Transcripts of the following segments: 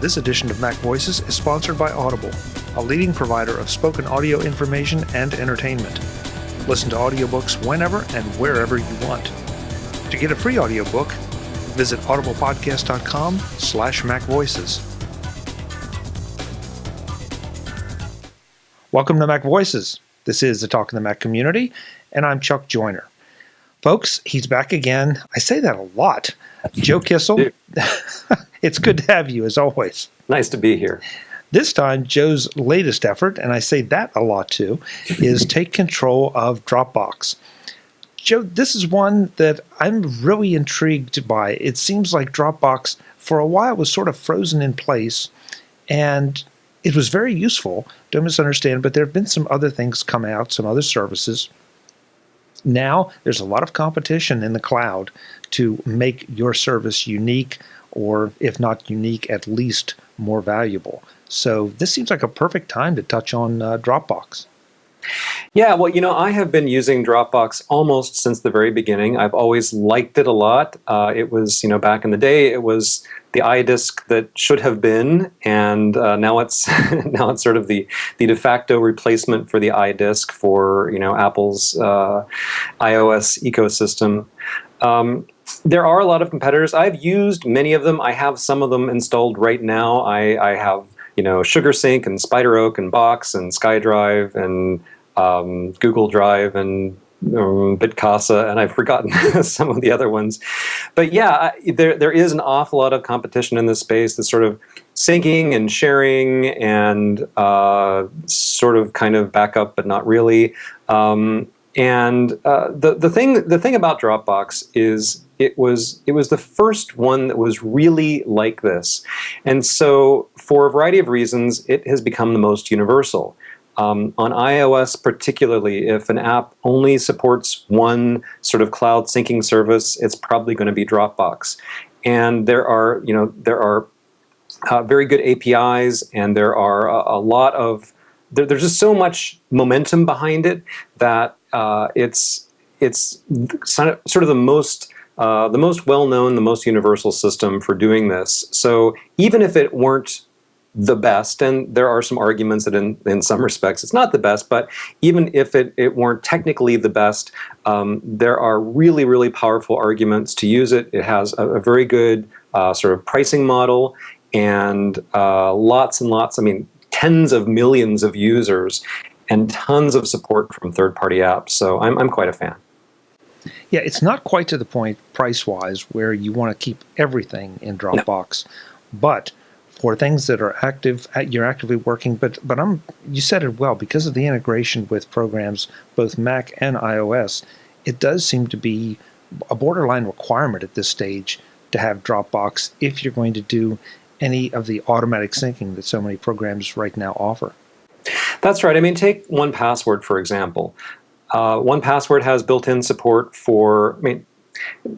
This edition of Mac Voices is sponsored by Audible, a leading provider of spoken audio information and entertainment. Listen to audiobooks whenever and wherever you want. To get a free audiobook, visit audiblepodcast.com/MacVoices. Welcome to Mac Voices. This is the Talk in the Mac community, and I'm Chuck Joyner. Folks, he's back again. I say that a lot. Joe Kissell, it's good to have you as always. Nice to be here. This time, Joe's latest effort, and I say that a lot too, is take control of Dropbox. Joe, this is one that I'm really intrigued by. It seems like Dropbox, for a while, was sort of frozen in place, and it was very useful. Don't misunderstand, but there have been some other things come out, some other services. Now, there's a lot of competition in the cloud to make your service unique, or if not unique, at least more valuable. So this seems like a perfect time to touch on Dropbox. Yeah, well, I have been using Dropbox almost since the very beginning. I've always liked it a lot. It was, back in the day, it was the iDisk that should have been, and now it's now it's sort of the de facto replacement for the iDisk for Apple's iOS ecosystem. There are a lot of competitors. I've used many of them. I have some of them installed right now. I have SugarSync and SpiderOak and Box and SkyDrive and Google Drive and Bitcasa, and I've forgotten some of the other ones. But yeah, there is an awful lot of competition in this space. That's sort of syncing and sharing and sort of kind of backup, but not really. The thing about Dropbox is it was the first one that was really like this, and so for a variety of reasons, it has become the most universal. On iOS particularly, if an app only supports one sort of cloud syncing service, it's probably going to be Dropbox. And there are very good APIs, and there are a lot of there's just so much momentum behind it that it's sort of the most well-known, the most universal system for doing this. So even if it weren't the best, and there are some arguments that in some respects it's not the best, but even if it weren't technically the best, there are really, really powerful arguments to use it. It has a very good sort of pricing model, and lots and lots, tens of millions of users, and tons of support from third-party apps. So I'm quite a fan. Yeah, it's not quite to the point price-wise where you want to keep everything in Dropbox, but for things that are active, you're actively working. But you said it well, because of the integration with programs, both Mac and iOS, it does seem to be a borderline requirement at this stage to have Dropbox if you're going to do any of the automatic syncing that so many programs right now offer. That's right. Take 1Password, for example. 1Password has built-in support for,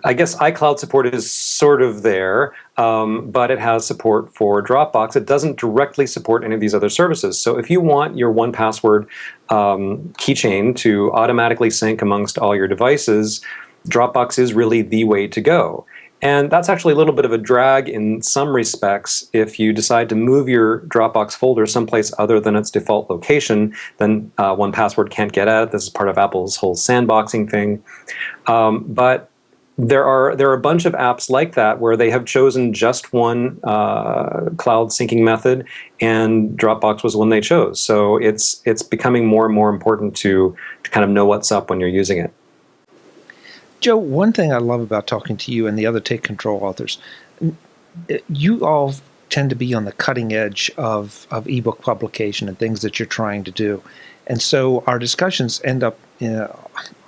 I guess iCloud support is sort of there, but it has support for Dropbox. It doesn't directly support any of these other services. So if you want your 1Password keychain to automatically sync amongst all your devices, Dropbox is really the way to go. And that's actually a little bit of a drag in some respects. If you decide to move your Dropbox folder someplace other than its default location, then 1Password can't get at it. This is part of Apple's whole sandboxing thing. But there are a bunch of apps like that where they have chosen just one cloud syncing method, and Dropbox was the one they chose. So it's becoming more and more important to kind of know what's up when you're using it. Joe, one thing I love about talking to you and the other Take Control authors, you all tend to be on the cutting edge of ebook publication and things that you're trying to do. And so our discussions end up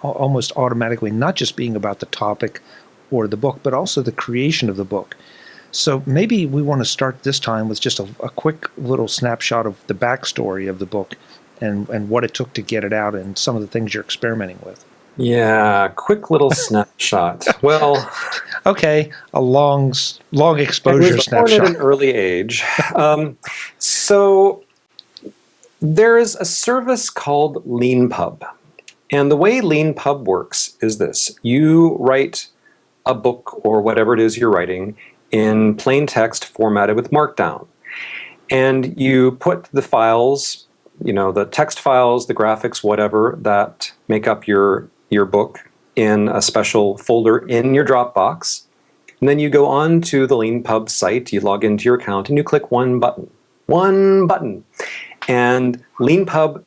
almost automatically not just being about the topic or the book, but also the creation of the book. So maybe we want to start this time with just a quick little snapshot of the backstory of the book and what it took to get it out and some of the things you're experimenting with. Yeah, quick little snapshot. Well, okay, a long exposure snapshot. At an early age. So there is a service called LeanPub. And the way LeanPub works is this. You write a book or whatever it is you're writing in plain text formatted with Markdown. and you put the files, the text files, the graphics, whatever, that make up your book in a special folder in your Dropbox. And then you go on to the LeanPub site, you log into your account, and you click one button. And LeanPub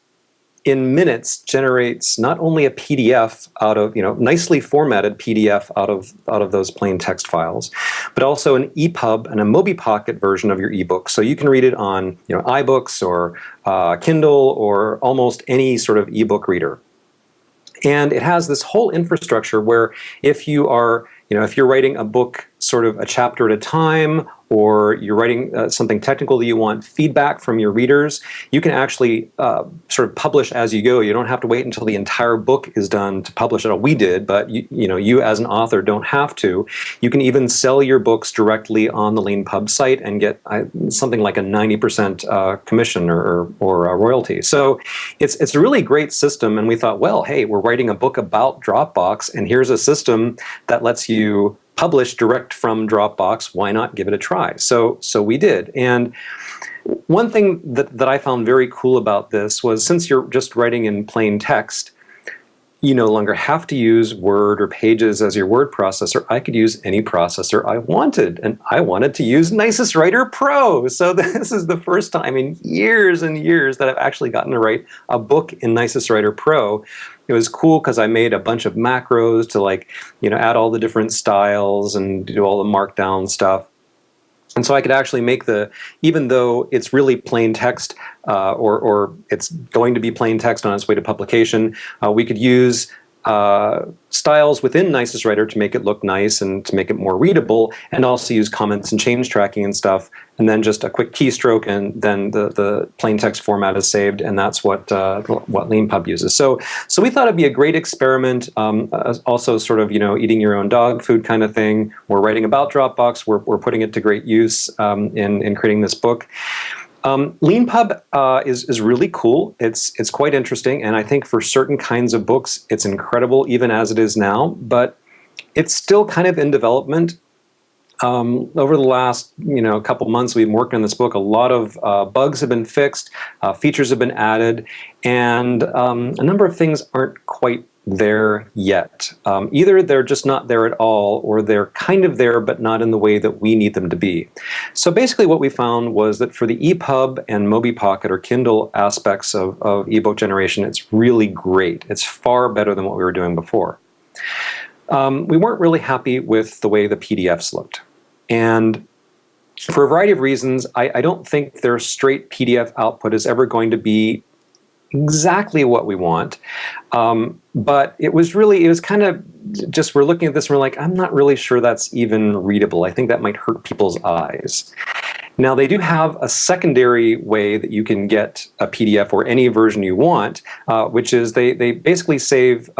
in minutes generates not only a PDF out of, nicely formatted PDF out of those plain text files, but also an EPUB and a MobiPocket version of your ebook. So you can read it on, iBooks or Kindle or almost any sort of ebook reader. And it has this whole infrastructure where if you are, if you're writing a book sort of a chapter at a time, or you're writing something technical that you want feedback from your readers, you can actually sort of publish as you go. You don't have to wait until the entire book is done to publish it. We did, but you as an author don't have to. You can even sell your books directly on the LeanPub site and get something like a 90% commission or a royalty. So it's a really great system. And we thought, well, hey, we're writing a book about Dropbox, and here's a system that lets you publish direct from Dropbox. Why not give it a try? So we did. And one thing that I found very cool about this was, since you're just writing in plain text, you no longer have to use Word or Pages as your word processor. I could use any processor I wanted, and I wanted to use Nicest Writer Pro. So this is the first time in years and years that I've actually gotten to write a book in Nicest Writer Pro. It was cool because I made a bunch of macros to add all the different styles and do all the markdown stuff. And so I could actually make even though it's really plain text, or it's going to be plain text on its way to publication, we could use styles within Nicest Writer to make it look nice and to make it more readable, and also use comments and change tracking and stuff, and then just a quick keystroke, and then the plain text format is saved, and that's what LeanPub uses. So we thought it'd be a great experiment, also sort of eating your own dog food kind of thing. We're writing about Dropbox. We're putting it to great use in creating this book. LeanPub is really cool. It's quite interesting, and I think for certain kinds of books, it's incredible even as it is now. But it's still kind of in development. Over the last couple months, we've been working on this book. A lot of bugs have been fixed, features have been added, and a number of things aren't quite there yet. Either they're just not there at all, or they're kind of there but not in the way that we need them to be. So basically what we found was that for the EPUB and MobiPocket or Kindle aspects of ebook generation, it's really great. It's far better than what we were doing before. We weren't really happy with the way the PDFs looked. And for a variety of reasons, I don't think their straight PDF output is ever going to be exactly what we want. But it was kind of just, we're looking at this and we're like, I'm not really sure that's even readable. I think that might hurt people's eyes. Now, they do have a secondary way that you can get a PDF or any version you want, which is they basically save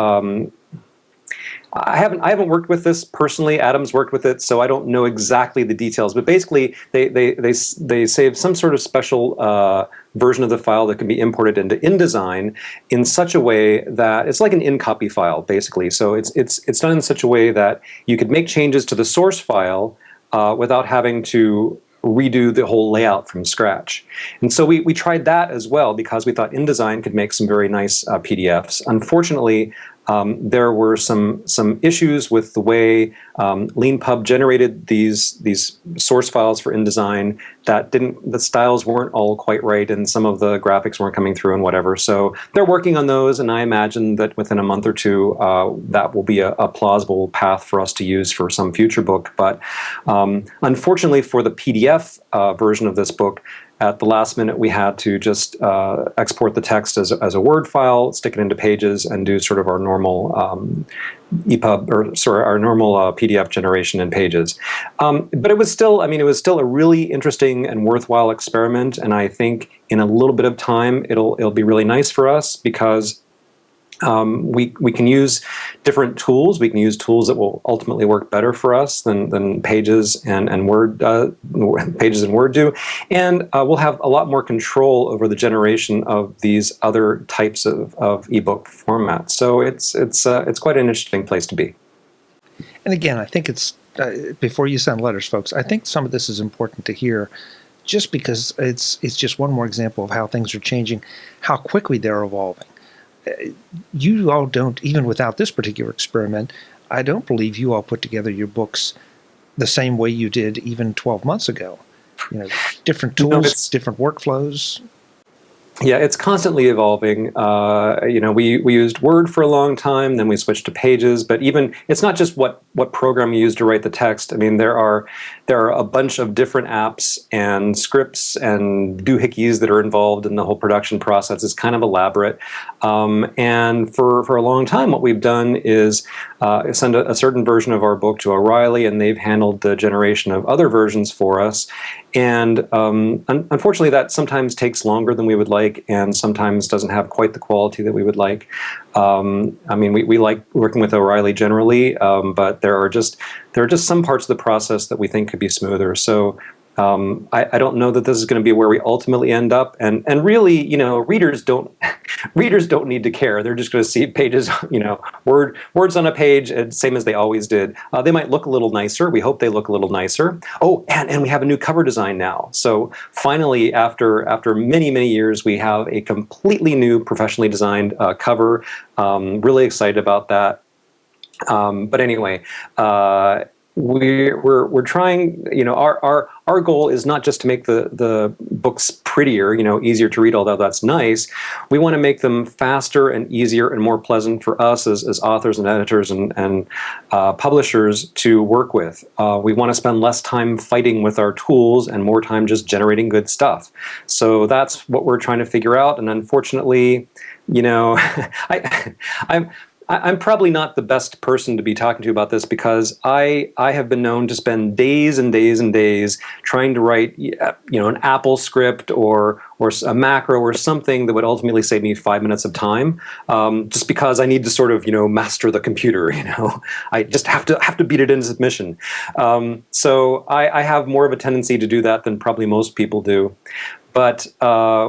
I haven't worked with this personally. Adam's worked with it, so I don't know exactly the details. But basically, they save some sort of special version of the file that can be imported into InDesign in such a way that it's like an in-copy file, basically. So it's done in such a way that you could make changes to the source file without having to redo the whole layout from scratch. And so we tried that as well, because we thought InDesign could make some very nice PDFs. Unfortunately, there were some issues with the way LeanPub generated these source files for InDesign that the styles weren't all quite right, and some of the graphics weren't coming through and whatever. So they're working on those, and I imagine that within a month or two, that will be a plausible path for us to use for some future book. But unfortunately for the PDF version of this book, at the last minute, we had to just export the text as a Word file, stick it into Pages, and do sort of our normal our normal PDF generation in Pages. But it was still a really interesting and worthwhile experiment, and I think in a little bit of time, it'll be really nice for us, because we can use different tools. We can use tools that will ultimately work better for us than Pages and Word Pages and Word do, and we'll have a lot more control over the generation of these other types of ebook formats. So it's quite an interesting place to be. And again, I think it's before you send letters, folks, I think some of this is important to hear. just because it's just one more example of how things are changing, how quickly they're evolving. You all don't, even without this particular experiment, I don't believe you all put together your books the same way you did even 12 months ago. Different tools, different workflows. Yeah, it's constantly evolving. We used Word for a long time, then we switched to Pages. But even it's not just what program you use to write the text. I mean, there are a bunch of different apps and scripts and doohickeys that are involved in the whole production process. It's kind of elaborate. And for a long time, what we've done is send a certain version of our book to O'Reilly, and they've handled the generation of other versions for us. And unfortunately, that sometimes takes longer than we would like, and sometimes doesn't have quite the quality that we would like. We like working with O'Reilly generally, but there are just some parts of the process that we think could be smoother. So I don't know that this is going to be where we ultimately end up. And really, readers don't need to care. They're just going to see pages, words on a page, same as they always did. They might look a little nicer. We hope they look a little nicer. Oh, and we have a new cover design now. So finally, after many, many years, we have a completely new professionally designed cover. Really excited about that. But anyway, we're trying. Our goal is not just to make the books prettier, easier to read, although that's nice. We want to make them faster and easier and more pleasant for us as authors and editors and publishers to work with. We want to spend less time fighting with our tools and more time just generating good stuff. So that's what we're trying to figure out. And unfortunately, I'm probably not the best person to be talking to about this, because I have been known to spend days and days and days trying to write an Apple script or a macro or something that would ultimately save me 5 minutes of time, just because I need to sort of master the computer. I just have to beat it into submission. So I have more of a tendency to do that than probably most people do. But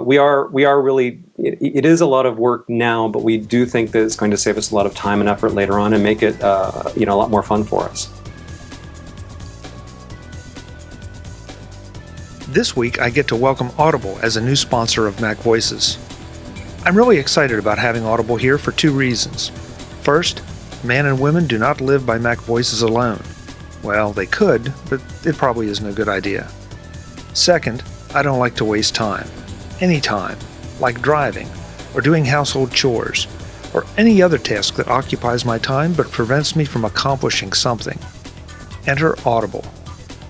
we are really, it is a lot of work now, but we do think that it's going to save us a lot of time and effort later on and make it a lot more fun for us. This week, I get to welcome Audible as a new sponsor of MacVoices. I'm really excited about having Audible here for two reasons. First, men and women do not live by MacVoices alone. Well, they could, but it probably isn't a good idea. Second, I don't like to waste time. Any time, like driving, or doing household chores, or any other task that occupies my time but prevents me from accomplishing something. Enter Audible.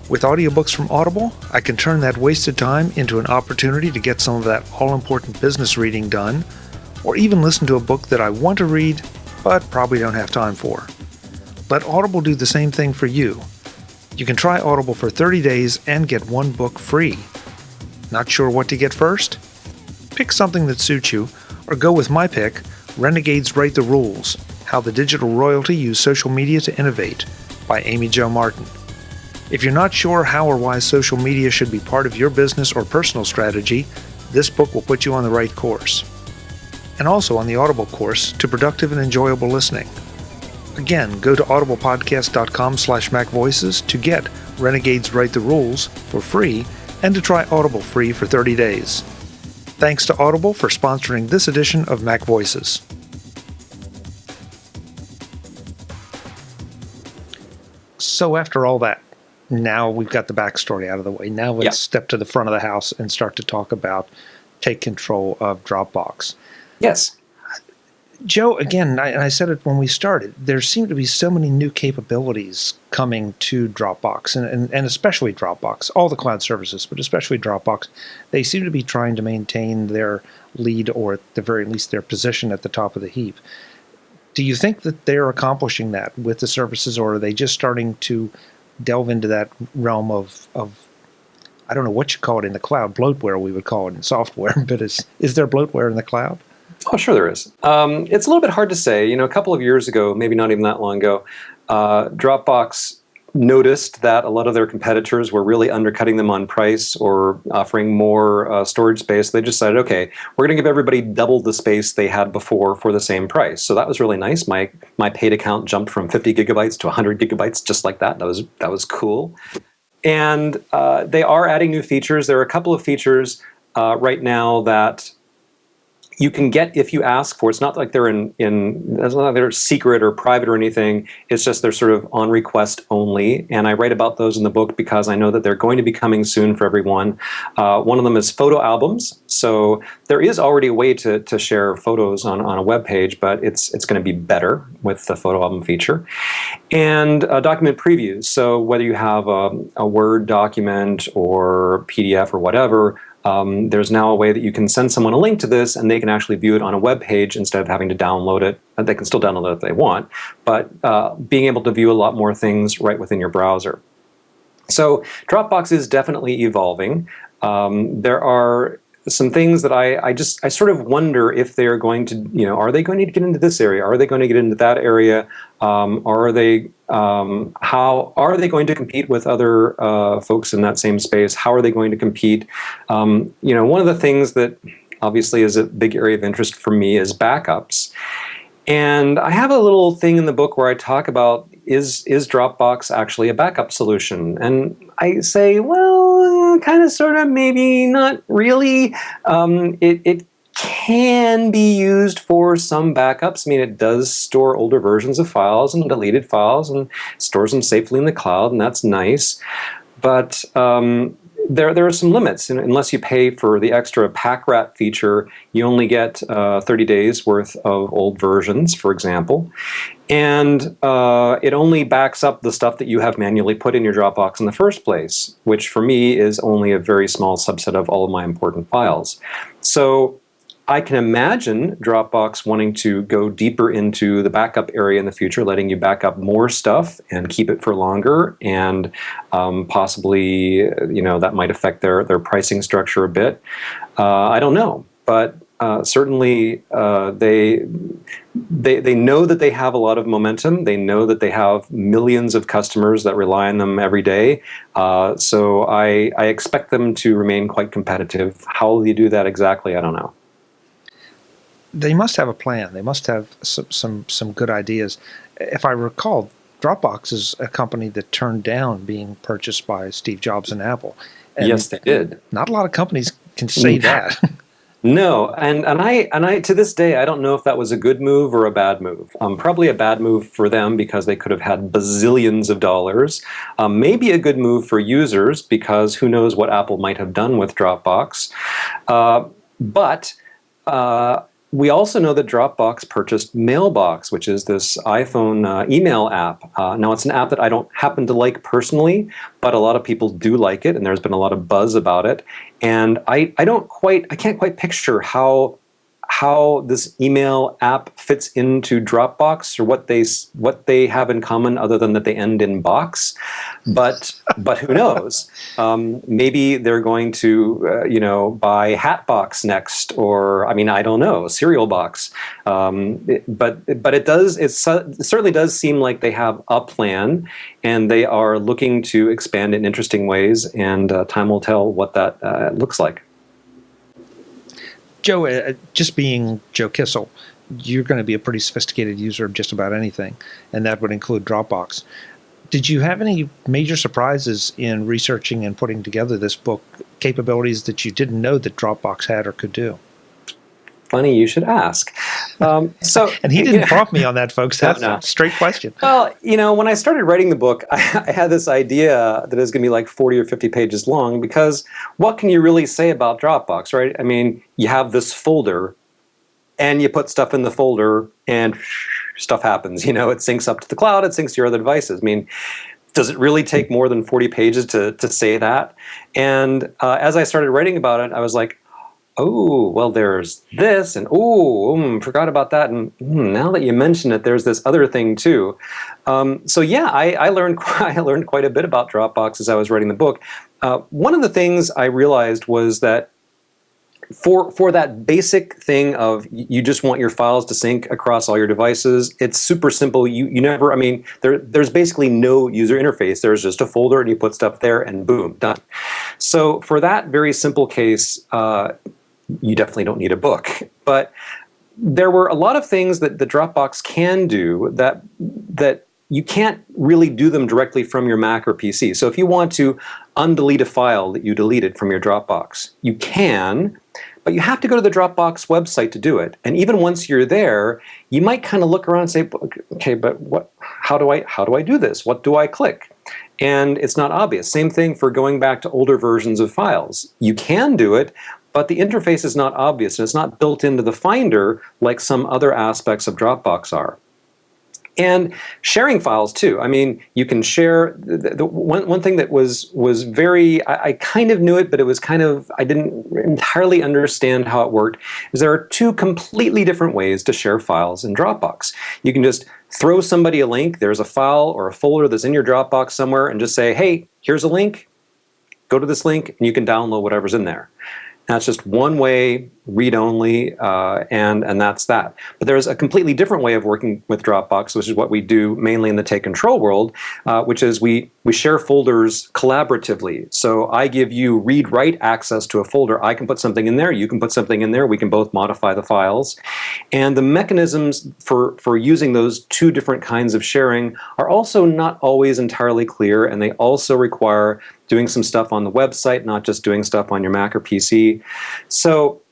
With audiobooks from Audible, I can turn that wasted time into an opportunity to get some of that all-important business reading done, or even listen to a book that I want to read, but probably don't have time for. Let Audible do the same thing for you. You can try Audible for 30 days and get one book free. Not sure what to get first? Pick something that suits you, or go with my pick, Renegades Write the Rules, How the Digital Royalty Used Social Media to Innovate, by Amy Jo Martin. If you're not sure how or why social media should be part of your business or personal strategy, this book will put you on the right course. And also on the Audible course to productive and enjoyable listening. Again, go to audiblepodcast.com/MacVoices to get Renegades Write the Rules for free and to try Audible free for 30 days. Thanks to Audible for sponsoring this edition of MacVoices. So after all that, now we've got the backstory out of the way. Now let's step to the front of the house and start to talk about take control of Dropbox. Yes. Joe, again, I said it when we started, there seem to be so many new capabilities coming to Dropbox, and especially Dropbox, all the cloud services, but especially Dropbox. They seem to be trying to maintain their lead, or at the very least their position at the top of the heap. Do you think that they're accomplishing that with the services, or are they just starting to delve into that realm of I don't know what you call it in the cloud, bloatware we would call it in software, but is there bloatware in the cloud? Oh, sure there is. It's a little bit hard to say. A couple of years ago, maybe not even that long ago, Dropbox noticed that a lot of their competitors were really undercutting them on price or offering more storage space. They decided, okay, we're going to give everybody double the space they had before for the same price. So that was really nice. My paid account jumped from 50 gigabytes to 100 gigabytes just like that. That was cool. And they are adding new features. There are a couple of features right now that you can get if you ask for. It's not like they're it's not like they're secret or private or anything. It's just they're sort of on request only. And I write about those in the book because I know that they're going to be coming soon for everyone. One of them is photo albums. So there is already a way to share photos on a web page, but it's going to be better with the photo album feature. And document previews. So whether you have a Word document or PDF or whatever, there's now a way that you can send someone a link to this and they can actually view it on a web page instead of having to download it. They can still download it if they want, but being able to view a lot more things right within your browser. So Dropbox is definitely evolving. There are some things that I sort of wonder if they're going to, are they going to get into this area? Are they going to get into that area? How are they going to compete with other folks in that same space? How are they going to compete? One of the things that obviously is a big area of interest for me is backups. And I have a little thing in the book where I talk about, is Dropbox actually a backup solution? And I say, well, kind of, sort of, maybe not really. It can be used for some backups. I mean, it does store older versions of files and deleted files and stores them safely in the cloud, and that's nice. But there are some limits. Unless you pay for the extra pack rat feature, you only get 30 days worth of old versions, for example. And it only backs up the stuff that you have manually put in your Dropbox in the first place, which for me is only a very small subset of all of my important files. So I can imagine Dropbox wanting to go deeper into the backup area in the future, letting you back up more stuff and keep it for longer, and possibly, that might affect their pricing structure a bit. I don't know, but certainly they know that they have a lot of momentum. They know that they have millions of customers that rely on them every day. So I expect them to remain quite competitive. How will you do that exactly? I don't know. They must have a plan. They must have some good ideas. If I recall, Dropbox is a company that turned down being purchased by Steve Jobs and Apple. And yes, they did. Not a lot of companies can say that. No, and I to this day, I don't know if that was a good move or a bad move. Probably a bad move for them because they could have had bazillions of dollars. Maybe a good move for users because who knows what Apple might have done with Dropbox. But we also know that Dropbox purchased Mailbox, which is this iPhone email app. Now, it's an app that I don't happen to like personally, but a lot of people do like it, and there's been a lot of buzz about it. And I can't quite picture how this email app fits into Dropbox, or what they have in common other than that they end in box. But who knows? Maybe they're going to buy Hatbox next, or I don't know, Cereal Box. But it certainly does seem like they have a plan, and they are looking to expand in interesting ways. And time will tell what that looks like. Joe, just being Joe Kissell, you're going to be a pretty sophisticated user of just about anything, and that would include Dropbox. Did you have any major surprises in researching and putting together this book, capabilities that you didn't know that Dropbox had or could do? Funny you should ask. And he didn't prompt me on that, folks. That's No. a straight question. Well, when I started writing the book, I had this idea that it was going to be like 40 or 50 pages long, because what can you really say about Dropbox, right? You have this folder, and you put stuff in the folder, and stuff happens. It syncs up to the cloud, it syncs to your other devices. Does it really take more than 40 pages to say that? And as I started writing about it, I was like, oh, well, there's this, and forgot about that, and now that you mention it, there's this other thing too. I learned quite a bit about Dropbox as I was writing the book. One of the things I realized was that for that basic thing of you just want your files to sync across all your devices, it's super simple. You never, there's basically no user interface. There's just a folder, and you put stuff there, and boom, done. So for that very simple case, you definitely don't need a book. But there were a lot of things that the Dropbox can do that you can't really do them directly from your Mac or PC. So if you want to undelete a file that you deleted from your Dropbox. You can, but you have to go to the Dropbox website to do it. And even once you're there, you might kind of look around and say, okay, but how do I do this? What do I click? And it's not obvious. Same thing for going back to older versions of files. You can do it, but the interface is not obvious, and it's not built into the Finder like some other aspects of Dropbox are. And sharing files too. I mean, you can share. The one thing that was very, I kind of knew it, but it was kind of, I didn't entirely understand how it worked, is there are two completely different ways to share files in Dropbox. You can just throw somebody a link. There's a file or a folder that's in your Dropbox somewhere, and just say, hey, here's a link. Go to this link, and you can download whatever's in there. That's just one way, read-only, and that's that. But there's a completely different way of working with Dropbox, which is what we do mainly in the Take Control world, which is we share folders collaboratively. So I give you read-write access to a folder. I can put something in there. You can put something in there. We can both modify the files. And the mechanisms for using those two different kinds of sharing are also not always entirely clear, and they also require doing some stuff on the website, not just doing stuff on your Mac or PC. So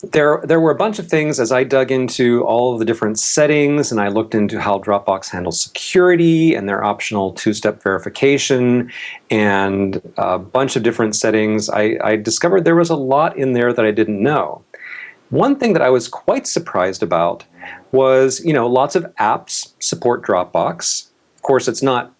there were a bunch of things as I dug into all of the different settings, and I looked into how Dropbox handles security and their optional two-step verification and a bunch of different settings. I discovered there was a lot in there that I didn't know. One thing that I was quite surprised about was, lots of apps support Dropbox. Of course, it's not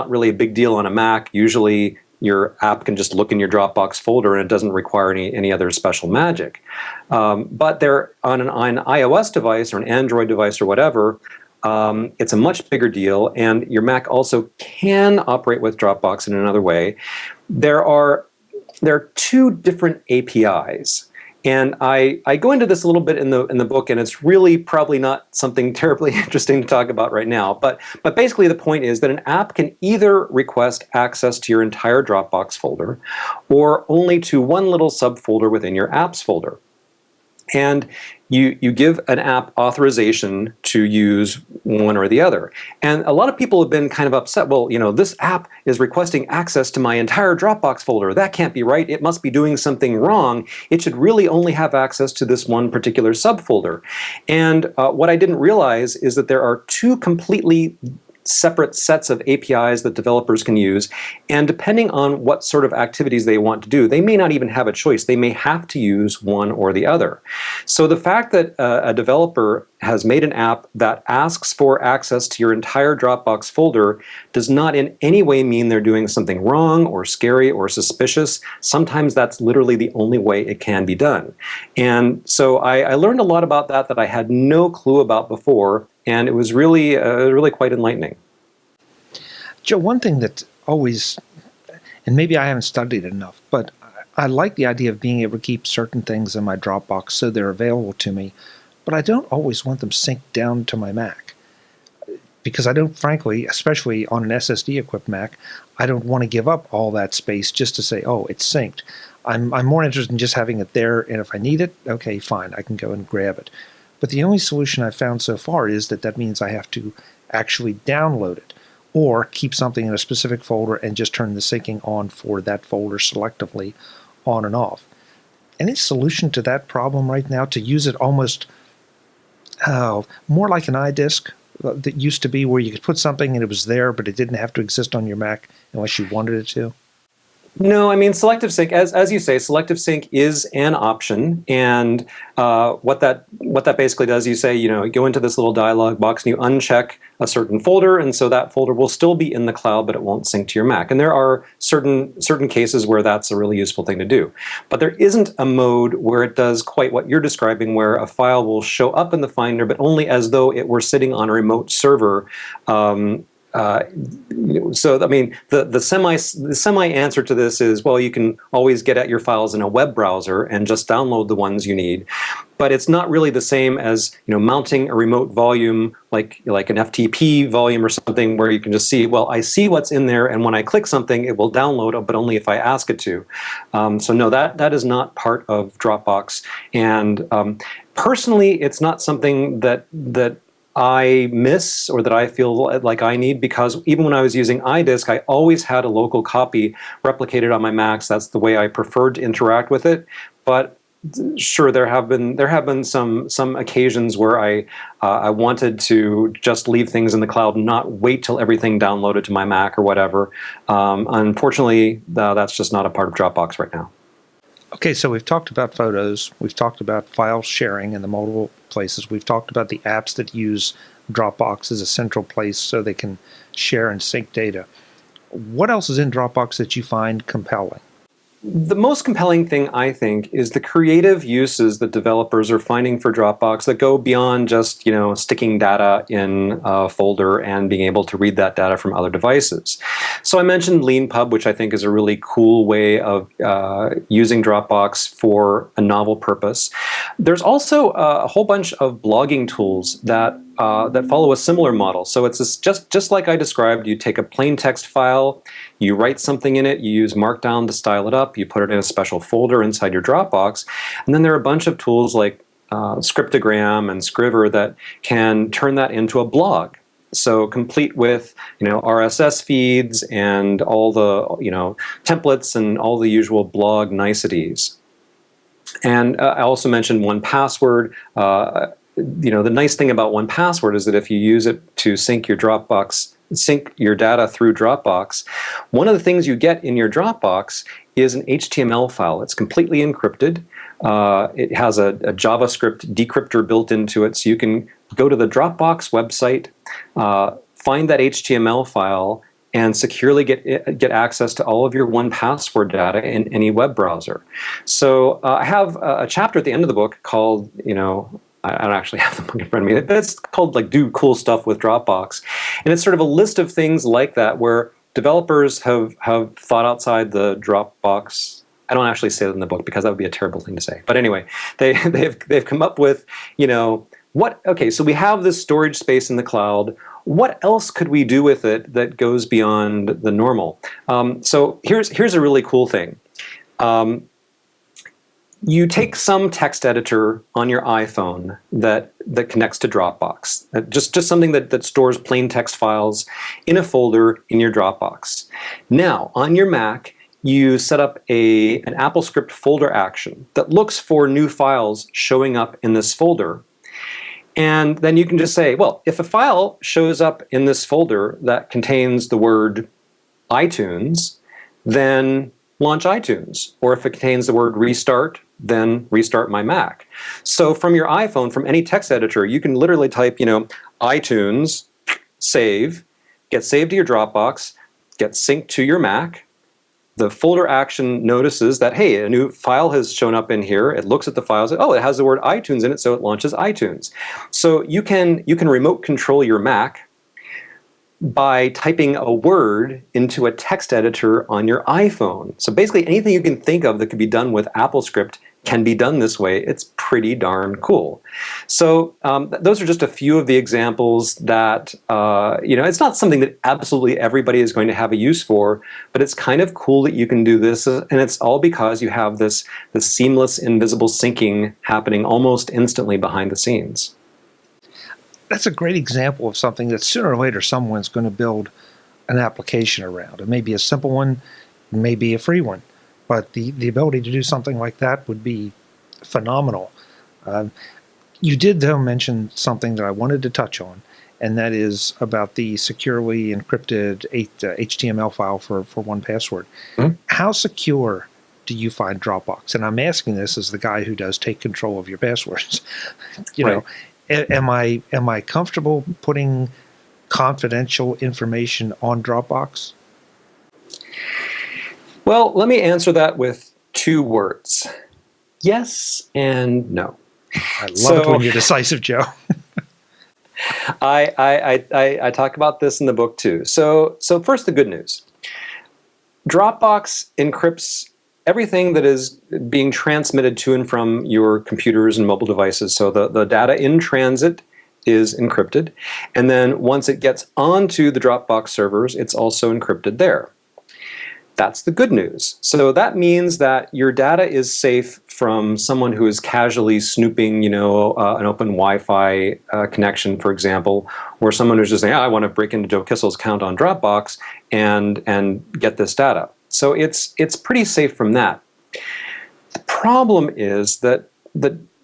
really a big deal on a Mac. Usually your app can just look in your Dropbox folder and it doesn't require any other special magic. But they're on an iOS device or an Android device or whatever, it's a much bigger deal, and your Mac also can operate with Dropbox in another way. There are two different APIs. And I go into this a little bit in the book, and it's really probably not something terribly interesting to talk about right now. But basically the point is that an app can either request access to your entire Dropbox folder or only to one little subfolder within your apps folder. And you give an app authorization to use one or the other. And a lot of people have been kind of upset. Well, this app is requesting access to my entire Dropbox folder. That can't be right. It must be doing something wrong. It should really only have access to this one particular subfolder. And what I didn't realize is that there are two completely separate sets of APIs that developers can use, and depending on what sort of activities they want to do, they may not even have a choice. They may have to use one or the other. So the fact that a developer has made an app that asks for access to your entire Dropbox folder does not in any way mean they're doing something wrong or scary or suspicious. Sometimes that's literally the only way it can be done. And so I learned a lot about that I had no clue about before, and it was really quite enlightening. Joe, one thing that always, and maybe I haven't studied it enough, but I like the idea of being able to keep certain things in my Dropbox so they're available to me, but I don't always want them synced down to my Mac. Because I don't, frankly, especially on an SSD-equipped Mac, I don't want to give up all that space just to say, oh, it's synced. I'm more interested in just having it there, and if I need it, okay, fine, I can go and grab it. But the only solution I've found so far is that means I have to actually download it or keep something in a specific folder and just turn the syncing on for that folder selectively on and off. Any solution to that problem right now, to use it almost more like an iDisk that used to be, where you could put something and it was there, but it didn't have to exist on your Mac unless you wanted it to? No, I mean, selective sync, as you say, selective sync is an option, and what that basically does, you say, you go into this little dialog box and you uncheck a certain folder, and so that folder will still be in the cloud, but it won't sync to your Mac. And there are certain cases where that's a really useful thing to do. But there isn't a mode where it does quite what you're describing, where a file will show up in the Finder, but only as though it were sitting on a remote server. So I mean, the semi answer to this is, well, you can always get at your files in a web browser and just download the ones you need, but it's not really the same as mounting a remote volume like an FTP volume or something, where you can just see, well, I see what's in there, and when I click something, it will download it, but only if I ask it to. So no, that is not part of Dropbox, and personally, it's not something that I miss or that I feel like I need, because even when I was using iDisk, I always had a local copy replicated on my Macs. That's the way I preferred to interact with it. But sure, there have been some occasions where I wanted to just leave things in the cloud and not wait till everything downloaded to my Mac or whatever. Unfortunately, that's just not a part of Dropbox right now. Okay, so we've talked about photos, we've talked about file sharing in the multiple places, we've talked about the apps that use Dropbox as a central place so they can share and sync data. What else is in Dropbox that you find compelling? The most compelling thing, I think, is the creative uses that developers are finding for Dropbox that go beyond just, sticking data in a folder and being able to read that data from other devices. So I mentioned LeanPub, which I think is a really cool way of using Dropbox for a novel purpose. There's also a whole bunch of blogging tools that follow a similar model. So it's just like I described. You take a plain text file, you write something in it, you use Markdown to style it up, you put it in a special folder inside your Dropbox, and then there are a bunch of tools like Scriptogram and Scrivener that can turn that into a blog. So complete with RSS feeds and all the templates and all the usual blog niceties. And I also mentioned 1Password. The nice thing about 1Password is that if you use it to sync your data through Dropbox, one of the things you get in your Dropbox is an HTML file. It's completely encrypted. It has a JavaScript decryptor built into it, so you can go to the Dropbox website, find that HTML file, and securely get access to all of your 1Password data in any web browser. So I have a chapter at the end of the book called, I don't actually have the book in front of me, but it's called Do Cool Stuff with Dropbox. And it's sort of a list of things like that where developers have thought outside the Dropbox. I don't actually say that in the book because that would be a terrible thing to say. But anyway, they've come up with, so we have this storage space in the cloud. What else could we do with it that goes beyond the normal? So here's a really cool thing. You take some text editor on your iPhone that connects to Dropbox, just something that stores plain text files in a folder in your Dropbox. Now, on your Mac, you set up an AppleScript folder action that looks for new files showing up in this folder. And then you can just say, well, if a file shows up in this folder that contains the word iTunes, then launch iTunes. Or if it contains the word restart, then restart my Mac. So from your iPhone, from any text editor, you can literally type, iTunes, save, get saved to your Dropbox, get synced to your Mac. The folder action notices that, hey, a new file has shown up in here. It looks at the file, says, oh, it has the word iTunes in it, so it launches iTunes. So you can remote control your Mac by typing a word into a text editor on your iPhone. So basically anything you can think of that could be done with AppleScript can be done this way. It's pretty darn cool. So those are just a few of the examples that, it's not something that absolutely everybody is going to have a use for, but it's kind of cool that you can do this. And it's all because you have this seamless, invisible syncing happening almost instantly behind the scenes. That's a great example of something that sooner or later someone's going to build an application around. It may be a simple one, it may be a free one, but the ability to do something like that would be phenomenal. You did, though, mention something that I wanted to touch on, and that is about the securely encrypted HTML file for 1Password. Mm-hmm. How secure do you find Dropbox? And I'm asking this as the guy who does take control of your passwords. Right. Am I comfortable putting confidential information on Dropbox? Well, let me answer that with 2 words. Yes and no. I love it when you're decisive, Joe. I talk about this in the book too. So first, the good news. Dropbox encrypts everything that is being transmitted to and from your computers and mobile devices. So the data in transit is encrypted. And then once it gets onto the Dropbox servers, it's also encrypted there. That's the good news. So that means that your data is safe from someone who is casually snooping, an open Wi-Fi connection, for example, or someone who's just saying, I want to break into Joe Kissell's account on Dropbox and get this data. So it's pretty safe from that. The problem is that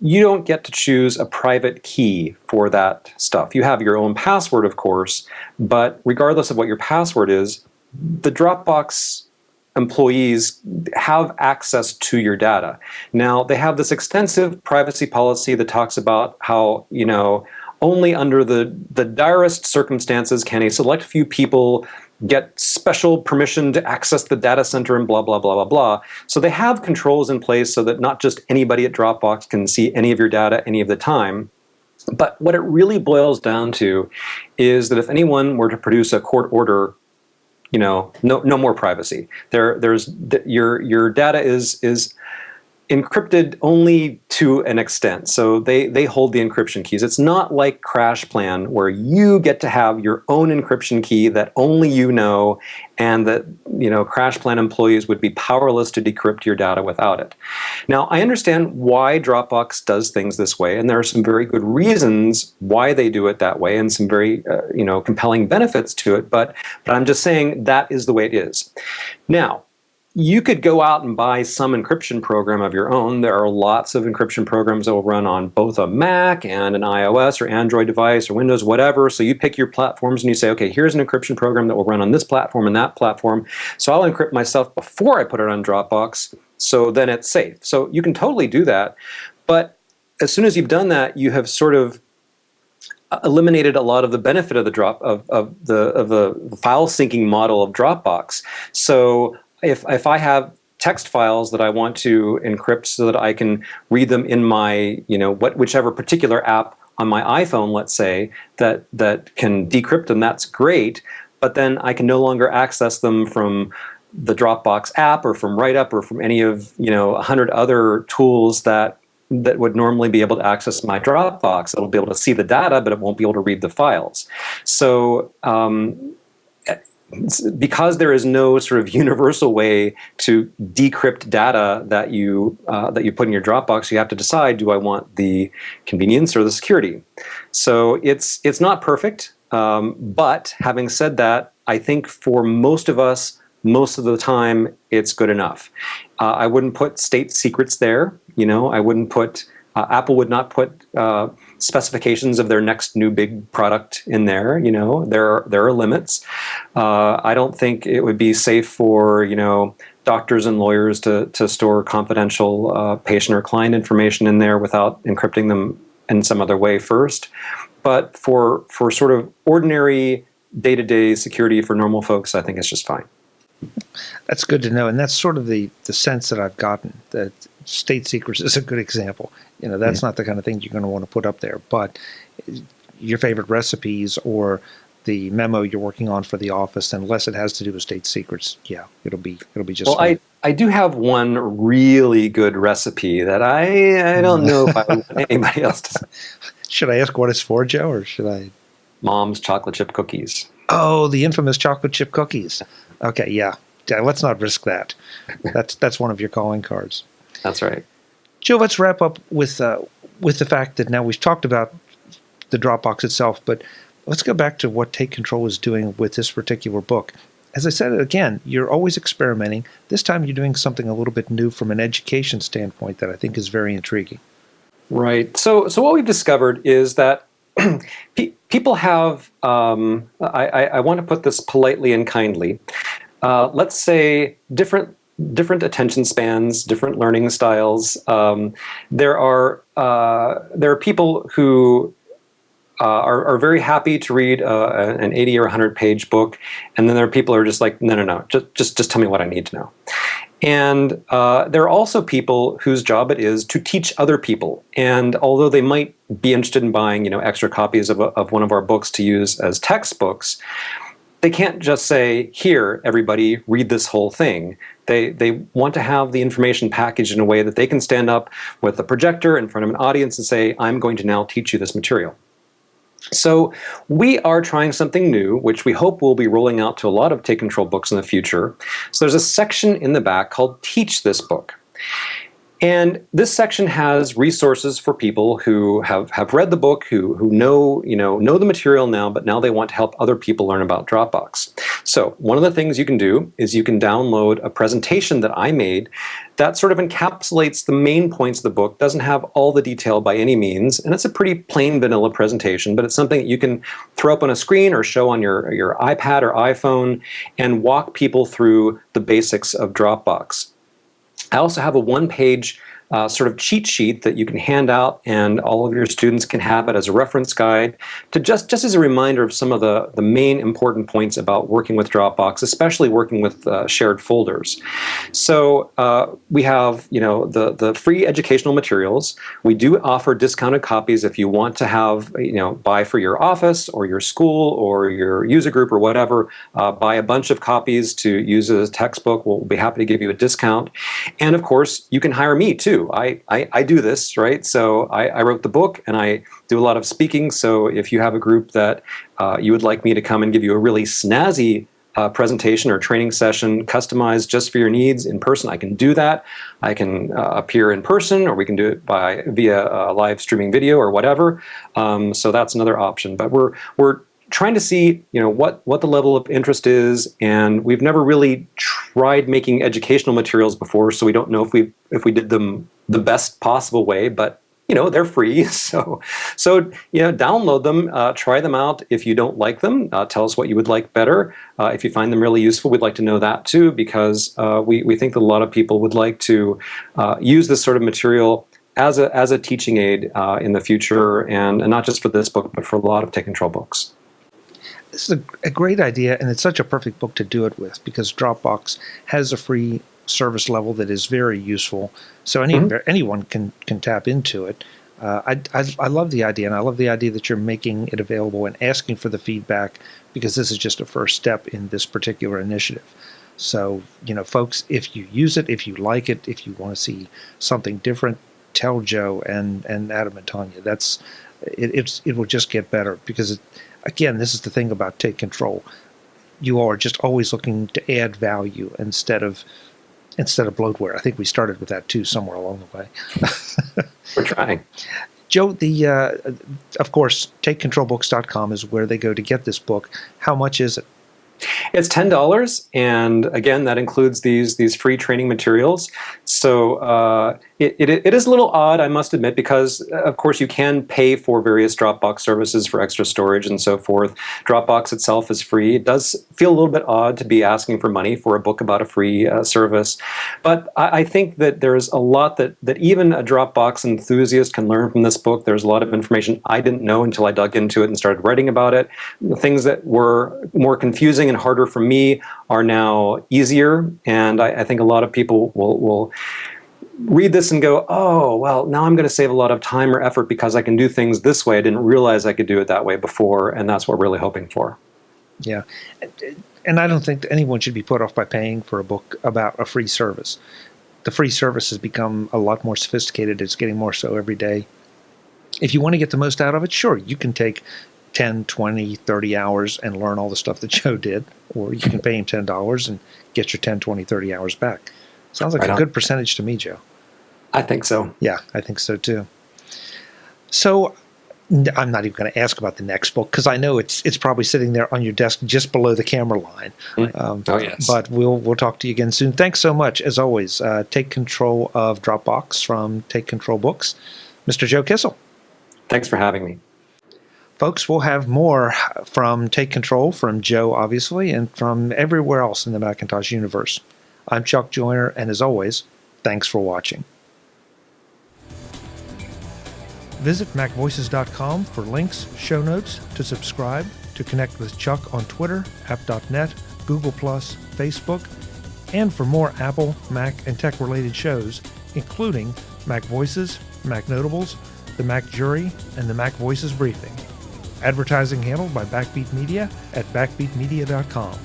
you don't get to choose a private key for that stuff. You have your own password, of course, but regardless of what your password is, the Dropbox employees have access to your data. Now, they have this extensive privacy policy that talks about how, only under the direst circumstances can a select few people get special permission to access the data center and blah, blah, blah, blah, blah. So they have controls in place so that not just anybody at Dropbox can see any of your data any of the time. But what it really boils down to is that if anyone were to produce a court order, no more privacy. Your data is encrypted only to an extent. So they hold the encryption keys. It's not like CrashPlan where you get to have your own encryption key that only you know, and that CrashPlan employees would be powerless to decrypt your data without it. Now, I understand why Dropbox does things this way, and there are some very good reasons why they do it that way, and some very compelling benefits to it. But I'm just saying that is the way it is. Now, you could go out and buy some encryption program of your own. There are lots of encryption programs that will run on both a Mac and an iOS or Android device or Windows, whatever. So you pick your platforms and you say, okay, here's an encryption program that will run on this platform and that platform. So I'll encrypt myself before I put it on Dropbox, so then it's safe. So you can totally do that. But as soon as you've done that, you have sort of eliminated a lot of the benefit of the the file syncing model of Dropbox. So if I have text files that I want to encrypt so that I can read them in my, whichever particular app on my iPhone, let's say, that can decrypt them, that's great. But then I can no longer access them from the Dropbox app or from WriteUp or from any of 100 other tools that would normally be able to access my Dropbox. It'll be able to see the data, but it won't be able to read the files. So because there is no sort of universal way to decrypt data that you put in your Dropbox, you have to decide: do I want the convenience or the security? So it's not perfect, but having said that, I think for most of us, most of the time, it's good enough. I wouldn't put state secrets there. I wouldn't put. Apple would not put specifications of their next new big product in there. There are limits. I don't think it would be safe for doctors and lawyers to store confidential patient or client information in there without encrypting them in some other way first. But for sort of ordinary day-to-day security for normal folks, I think it's just fine. That's good to know, and that's sort of the sense that I've gotten, that state secrets is a good example. That's not the kind of thing you're going to want to put up there, but your favorite recipes or the memo you're working on for the office, unless it has to do with state secrets, it'll be just well, fine. I do have one really good recipe that I don't know if I would want anybody else to. Should I ask what it's for, Joe, or should I? Mom's chocolate chip cookies. Oh, the infamous chocolate chip cookies. Okay, yeah. Let's not risk that. That's one of your calling cards. That's right. Joe, let's wrap up with the fact that now we've talked about the Dropbox itself, but let's go back to what Take Control is doing with this particular book. As I said again, you're always experimenting. This time you're doing something a little bit new from an education standpoint that I think is very intriguing. Right. So what we've discovered is that people have, I want to put this politely and kindly, let's say different attention spans, different learning styles. There are people who are very happy to read an 80 or 100 page book, and then there are people who are just like, no, just tell me what I need to know. And there are also people whose job it is to teach other people. And although they might be interested in buying, extra copies of one of our books to use as textbooks, they can't just say, here, everybody, read this whole thing. They want to have the information packaged in a way that they can stand up with a projector in front of an audience and say, I'm going to now teach you this material. So we are trying something new, which we hope will be rolling out to a lot of Take Control books in the future. So there's a section in the back called Teach This Book. And this section has resources for people who have read the book, who know the material now, but now they want to help other people learn about Dropbox. So one of the things you can do is you can download a presentation that I made that sort of encapsulates the main points of the book. Doesn't have all the detail by any means, and it's a pretty plain vanilla presentation, but it's something that you can throw up on a screen or show on your iPad or iPhone and walk people through the basics of Dropbox. I also have a one-page sort of cheat sheet that you can hand out, and all of your students can have it as a reference guide to just as a reminder of some of the main important points about working with Dropbox, especially working with shared folders. So we have the free educational materials. We do offer discounted copies if you want to have buy for your office or your school or your user group or whatever. Buy a bunch of copies to use as a textbook. We'll be happy to give you a discount. And of course, you can hire me too. I do this, right? So I wrote the book and I do a lot of speaking. So if you have a group that you would like me to come and give you a really snazzy presentation or training session customized just for your needs in person, I can do that. I can appear in person, or we can do it via live streaming video or whatever. So that's another option. But we're trying to see what the level of interest is, and we've never really tried making educational materials before, so we don't know if we did them the best possible way, but they're free, so download them, try them out. If you don't like them, tell us what you would like better. If you find them really useful, we'd like to know that too, because we think that a lot of people would like to use this sort of material as a teaching aid in the future, and not just for this book, but for a lot of Take Control books. This is a great idea, and it's such a perfect book to do it with, because Dropbox has a free service level that is very useful, so anyone can tap into it. I love the idea, and I love the idea that you're making it available and asking for the feedback, because this is just a first step in this particular initiative. So, folks, if you use it, if you like it, if you want to see something different, tell Joe and Adam and Tanya. It will just get better, because again, this is the thing about Take Control. You are just always looking to add value instead of bloatware. I think we started with that too somewhere along the way. We're trying. Joe, of course, TakeControlBooks.com is where they go to get this book. How much is it? It's $10, and again, that includes these free training materials. So it is a little odd, I must admit, because of course you can pay for various Dropbox services for extra storage and so forth. Dropbox itself is free. It does feel a little bit odd to be asking for money for a book about a free service, but I think that there's a lot that even a Dropbox enthusiast can learn from this book. There's a lot of information I didn't know until I dug into it and started writing about it. The things that were more confusing and harder for me are now easier, and I think a lot of people will read this and go, oh, well, now I'm going to save a lot of time or effort because I can do things this way. I didn't realize I could do it that way before, and that's what we're really hoping for. Yeah, and I don't think that anyone should be put off by paying for a book about a free service. The free service has become a lot more sophisticated. It's getting more so every day. If you want to get the most out of it, sure, you can take 10, 20, 30 hours and learn all the stuff that Joe did, or you can pay him $10 and get your 10, 20, 30 hours back. Sounds like a good percentage to me, Joe. I think so. Yeah, I think so too. So I'm not even going to ask about the next book, because I know it's probably sitting there on your desk just below the camera line. Oh, yes. But we'll talk to you again soon. Thanks so much, as always. Take Control of Dropbox from Take Control Books, Mr. Joe Kissell. Thanks for having me. Folks, we'll have more from Take Control, from Joe, obviously, and from everywhere else in the Macintosh universe. I'm Chuck Joyner, and as always, thanks for watching. Visit MacVoices.com for links, show notes, to subscribe, to connect with Chuck on Twitter, app.net, Google+, Facebook, and for more Apple, Mac, and tech-related shows, including Mac Voices, Mac Notables, the Mac Jury, and the Mac Voices Briefing. Advertising handled by Backbeat Media at backbeatmedia.com.